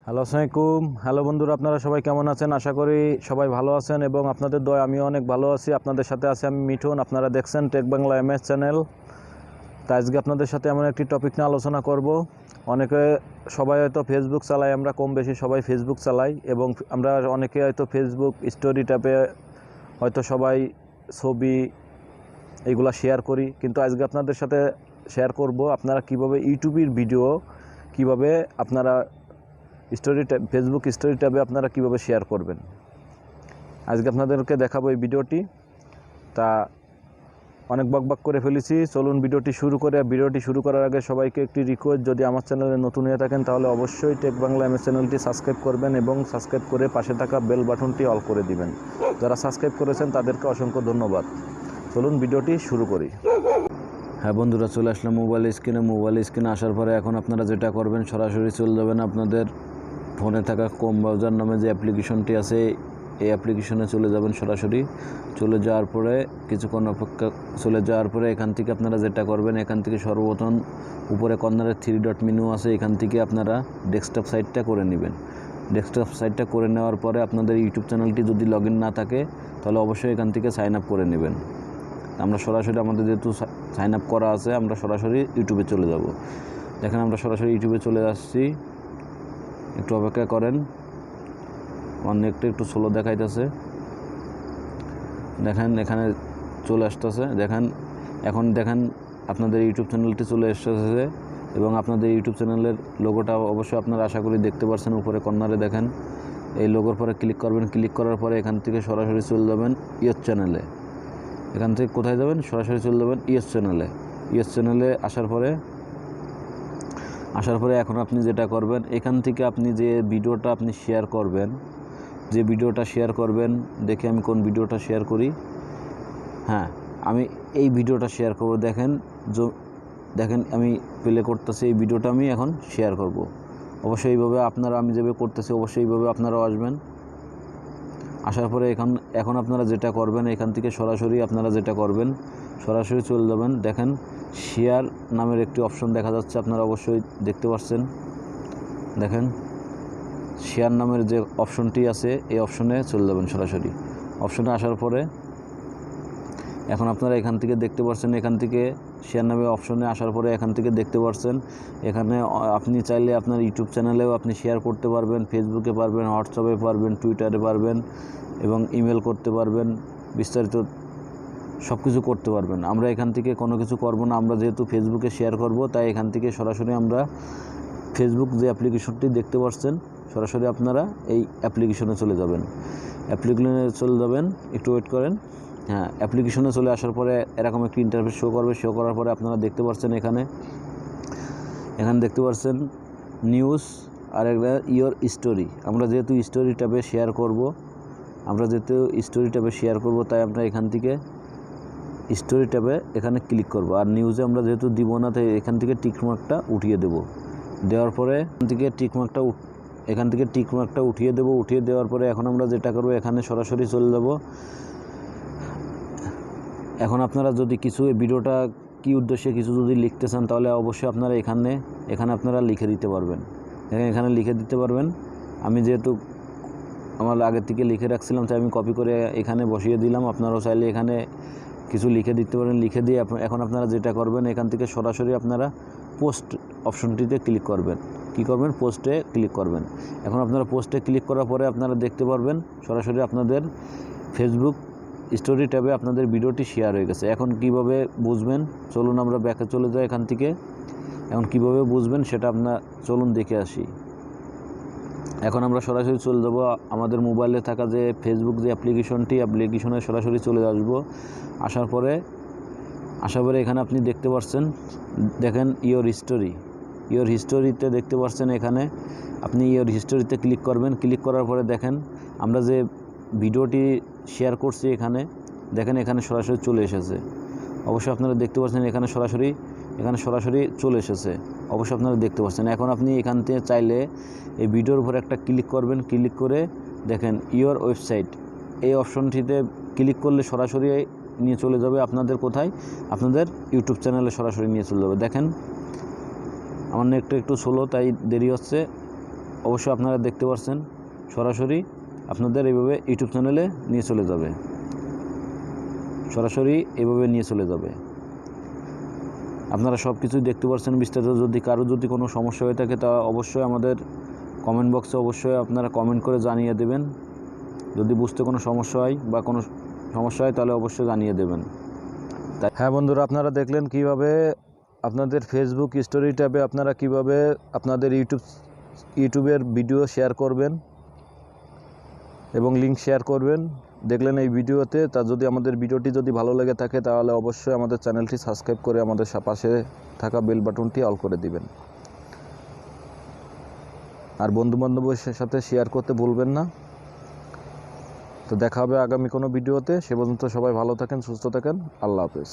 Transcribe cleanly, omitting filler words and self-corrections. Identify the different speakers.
Speaker 1: Hello আসসালামাইকুম। Hello বন্ধুরা, আপনারা সবাই কেমন আছেন? আশা করি সবাই ভালো আছেন এবং আপনাদের দয় আমিও অনেক ভালো আছি। আপনাদের সাথে আছি আমি মিঠুন। আপনারা দেখছেন টেক বাংলা এমএস চ্যানেল। তাই আজকে আপনাদের সাথে এমন একটি টপিক নিয়ে আলোচনা করব। সবাই হয়তো ফেসবুক চালাই, আমরা কম বেশি সবাই ফেসবুক চালাই এবং আমরা অনেকে হয়তো ফেসবুক স্টোরি ট্যাপে হয়তো সবাই ছবি এইগুলা শেয়ার করি, কিন্তু আজকে আপনাদের সাথে শেয়ার করব আপনারা কিভাবে ইউটিউবের ভিডিও কিভাবে আপনারা ফেসবুক স্টোরি ট্যাবে আপনারা কিভাবে শেয়ার করবেন। আজকে আপনাদেরকে দেখাবো এই ভিডিওটি। তা অনেক বকবক করে ফেলেছি, চলুন ভিডিওটি শুরু করে। ভিডিওটি শুরু করার আগে সবাইকে একটি রিকোয়েস্ট, যদি আমার চ্যানেলে নতুন হয়ে থাকেন তাহলে অবশ্যই টেক বাংলা এমএস চ্যানেলটি সাবস্ক্রাইব করবেন এবং সাবস্ক্রাইব করে পাশে থাকা বেল বাটনটি অল করে দিবেন। যারা সাবস্ক্রাইব করেছেন তাদেরকে অসংখ্য ধন্যবাদ। চলুন ভিডিওটি শুরু করি। হ্যাঁ বন্ধুরা, চলে আসলাম মোবাইল স্ক্রিনে আসার পরে এখন আপনারা যেটা করবেন, সরাসরি চলে যাবেন আপনাদের ফোনে থাকা কম ব্রাউজার নামে যে অ্যাপ্লিকেশনটি আছে এই অ্যাপ্লিকেশনে চলে যাবেন। সরাসরি চলে যাওয়ার পরে কিছুক্ষণ অপেক্ষা চলে যাওয়ার পরে এখান থেকে আপনারা যেটা করবেন, এখান থেকে সর্বপ্রথম উপরে কর্নারে 3 ডট মেনু আছে, এখান থেকে আপনারা ডেস্কটপ সাইটটা করে নেবেন। ডেস্কটপ সাইটটা করে নেওয়ার পরে আপনাদের ইউটিউব চ্যানেলটি যদি লগ ইন না থাকে তাহলে অবশ্যই এখান থেকে সাইন আপ করে নেবেন। আমরা সরাসরি আমাদের যেহেতু সাইন আপ করা আছে, আমরা সরাসরি ইউটিউবে চলে যাব। দেখেন আমরা সরাসরি ইউটিউবে চলে আসছি। একটু অপেক্ষা করেন, আমার একটু স্লো দেখাইতেছে। দেখেন এখানে চলে আসতেছে। এখন দেখেন আপনাদের ইউটিউব চ্যানেলটি চলে এসেছে এবং আপনাদের ইউটিউব চ্যানেলের লোগোটা অবশ্যই আপনারা আশা করি দেখতে পাচ্ছেন। উপরে কর্নারে দেখেন এই লোগোর পরে ক্লিক করবেন। ক্লিক করার পরে এখান থেকে সরাসরি চলে যাবেন ইউটিউব চ্যানেলে। এখান থেকে কোথায় যাবেন? সরাসরি চলে যাবেন ইউটিউব চ্যানেলে। ইউটিউব চ্যানেলে আসার পরে এখন আপনি যেটা করবেন, এখান থেকে আপনি যে ভিডিওটা আপনি শেয়ার করবেন, দেখে আমি কোন ভিডিওটা শেয়ার করি। হ্যাঁ, আমি এই ভিডিওটা শেয়ার করব। দেখেন আমি প্লে করতেছি, এই ভিডিওটা আমি এখন শেয়ার করব। অবশ্যই এইভাবে আপনারা, আমি যেভাবে করতেছি অবশ্যই এইভাবে আপনারাও আসবেন। আসার পরে এখন আপনারা যেটা করবেন, এখান থেকে সরাসরি আপনারা যেটা করবেন, সরাসরি চলে যাবেন। দেখেন শেয়ার নামের একটি অপশন দেখা যাচ্ছে, আপনারা অবশ্যই দেখতে পাচ্ছেন। দেখেন শেয়ার নামের যে অপশনটি আছে এই অপশনে চলে যাবেন। সরাসরি অপশনে আসার পরে এখন আপনারা এখান থেকে দেখতে পাচ্ছেন, এখান থেকে শেয়ার নামের অপশনে আসার পরে এখান থেকে দেখতে পাচ্ছেন এখানে আপনি চাইলে আপনার ইউটিউব চ্যানেলেও আপনি শেয়ার করতে পারবেন, ফেসবুকে পারবেন, হোয়াটসঅ্যাপে পারবেন, টুইটারে পারবেন এবং ইমেল করতে পারবেন, বিস্তারিত সব কিছু করতে পারবেন। আমরা এখান থেকে কোনো কিছু করব না, আমরা যেহেতু ফেসবুকে শেয়ার করব তাই এখান থেকে সরাসরি আমরা ফেসবুক যে অ্যাপ্লিকেশনটি দেখতে পাচ্ছেন সরাসরি আপনারা এই অ্যাপ্লিকেশনে চলে যাবেন। একটু ওয়েট করেন। হ্যাঁ, অ্যাপ্লিকেশনে চলে আসার পরে এরকম একটি ইন্টারফেস শো করবে। শো করার পরে আপনারা দেখতে পাচ্ছেন এখানে দেখতে পাচ্ছেন নিউজ আর একটা ইয়োর স্টোরি। আমরা যেহেতু স্টোরি ট্যাবে শেয়ার করব তাই আমরা এখান থেকে স্টোরি ট্যাবে এখানে ক্লিক করব। আর নিউজে আমরা যেহেতু দিব না তাই এখান থেকে টিকমার্কটা উঠিয়ে দেব। দেওয়ার পরে এখান থেকে টিকমার্কটা উঠিয়ে দেব। উঠিয়ে দেওয়ার পরে এখন আমরা যেটা করব, এখানে সরাসরি চলে যাব। এখন আপনারা যদি কিছু এই ভিডিওটা কী উদ্দেশ্যে কিছু যদি লিখতে চান তাহলে অবশ্যই আপনারা এখানে আপনারা লিখে দিতে পারবেন। এখানে লিখে দিতে পারবেন। আমি যেহেতু আমার আগে থেকে লিখে রাখছিলাম তাই আমি কপি করে এখানে বসিয়ে দিলাম। আপনারাও চাইলে এখানে কিছু লিখে দিতে পারেন। লিখে দিয়ে এখন আপনারা যেটা করবেন, এখান থেকে সরাসরি আপনারা পোস্ট অপশনটিতে ক্লিক করবেন। কী করবেন? পোস্টে ক্লিক করবেন। এখন আপনারা পোস্টে ক্লিক করার পরে আপনারা দেখতে পারবেন সরাসরি আপনাদের ফেসবুক স্টোরি ট্যাবে আপনাদের ভিডিওটি শেয়ার হয়ে গেছে। এখন কিভাবে বুঝবেন, চলুন আমরা ব্যাকে চলে যাই এখান থেকে। এখন কিভাবে বুঝবেন সেটা চলুন দেখে আসি। এখন আমরা সরাসরি চলে যাব আমাদের মোবাইলে থাকা যে ফেসবুক যে অ্যাপ্লিকেশনে সরাসরি চলে আসবো। আসার পরে এখানে আপনি দেখতে পাচ্ছেন, দেখেন ইয়োর হিস্টোরিতে দেখতে পাচ্ছেন। এখানে আপনি ইয়োর হিস্টোরিতে ক্লিক করবেন। ক্লিক করার পরে দেখেন আমরা যে ভিডিওটি শেয়ার করছি এখানে এখানে সরাসরি চলে এসেছে। অবশ্যই আপনারা দেখতে পাচ্ছেন এখানে সরাসরি চলে এসেছে। অবশ্যই আপনারা দেখতে পাচ্ছেন। এখন আপনি এখান থেকে চাইলে এই ভিডিওর উপর একটা ক্লিক করবেন। ক্লিক করে দেখেন ইয়োর ওয়েবসাইট, এই অপশনটিতে ক্লিক করলে সরাসরি নিয়ে চলে যাবে আপনাদের কোথায়? আপনাদের ইউটিউব চ্যানেলে সরাসরি নিয়ে চলে যাবে। দেখেন আমার নেটটা একটু স্লো তাই দেরি হচ্ছে। অবশ্যই আপনারা দেখতে পাচ্ছেন সরাসরি আপনাদের এইভাবে ইউটিউব চ্যানেলে নিয়ে চলে যাবে, সরাসরি এইভাবে নিয়ে চলে যাবে। আপনারা সব কিছুই দেখতে পাচ্ছেন বিস্তারিত। যদি কারো যদি কোনো সমস্যা হয়ে থাকে তা অবশ্যই আমাদের কমেন্ট বক্সে অবশ্যই আপনারা কমেন্ট করে জানিয়ে দেবেন। যদি বুঝতে কোনো সমস্যা হয় বা কোনো সমস্যা হয় তাহলে অবশ্যই জানিয়ে দেবেন। হ্যাঁ বন্ধুরা, আপনারা দেখলেন কিভাবে আপনাদের ফেসবুক স্টোরি ট্যাবে আপনারা কিভাবে আপনাদের ইউটিউবের ভিডিও শেয়ার করবেন এবং লিঙ্ক শেয়ার করবেন, দেখলেন এই ভিডিওতে। তা যদি আমাদের ভিডিওটি যদি ভালো লেগে থাকে তাহলে অবশ্যই আমাদের চ্যানেলটি সাবস্ক্রাইব করে আমাদের পাশে থাকা বেল বাটনটি অল করে দিবেন। আর বন্ধুবান্ধবের সাথে শেয়ার করতে ভুলবেন না। তো দেখা হবে আগামী কোনো ভিডিওতে। সে পর্যন্ত সবাই ভালো থাকেন, সুস্থ থাকেন। আল্লাহ হাফেজ।